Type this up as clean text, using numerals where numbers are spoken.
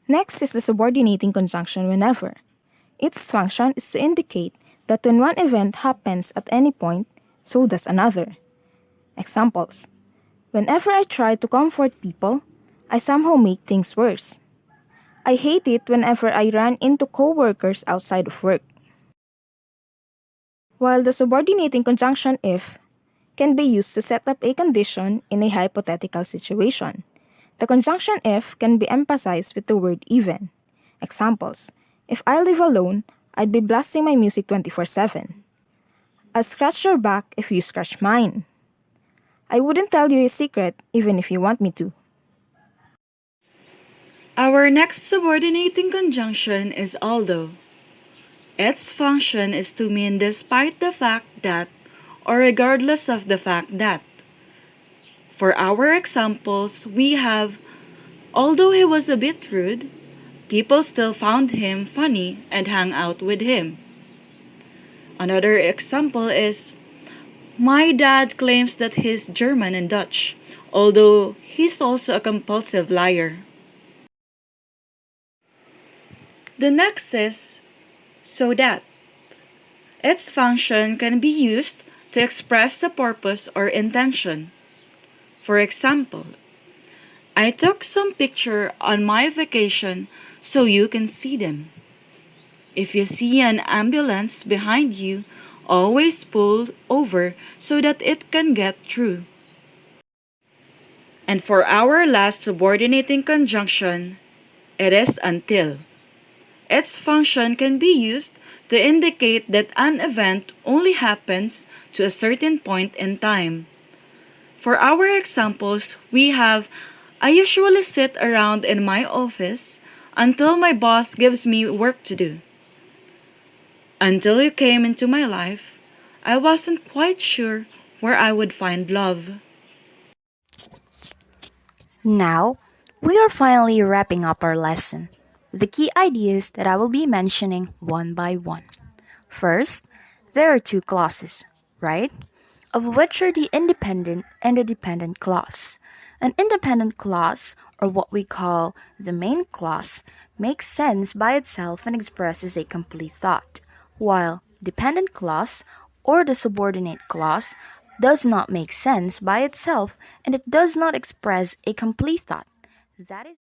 Next is the subordinating conjunction whenever. Its function is to indicate that when one event happens at any point, so does another. Examples: whenever I try to comfort people, I somehow make things worse. I hate it whenever I run into coworkers outside of work. While the subordinating conjunction if can be used to set up a condition in a hypothetical situation, the conjunction if can be emphasized with the word even. Examples: if I live alone, I'd be blasting my music 24/7. I'll scratch your back if you scratch mine. I wouldn't tell you a secret even if you want me to. Our next subordinating conjunction is although. Its function is to mean despite the fact that or regardless of the fact that. For our examples, we have although he was a bit rude, people still found him funny and hung out with him. Another example is my dad claims that he's German and Dutch, although he's also a compulsive liar. The next is so that. Its function can be used to express a purpose or intention. For example, I took some picture on my vacation so you can see them. If you see an ambulance behind you, always pull over so that it can get through. And for our last subordinating conjunction, it is until. Its function can be used to indicate that an event only happens to a certain point in time. For our examples, we have I usually sit around in my office until my boss gives me work to do. Until you came into my life, I wasn't quite sure where I would find love. Now, we are finally wrapping up our lesson with the key ideas that I will be mentioning one by one. First, there are two clauses, right? Of which are the independent and the dependent clause. An independent clause, or what we call the main clause, makes sense by itself and expresses a complete thought, while dependent clause, or the subordinate clause, does not make sense by itself and it does not express a complete thought. That is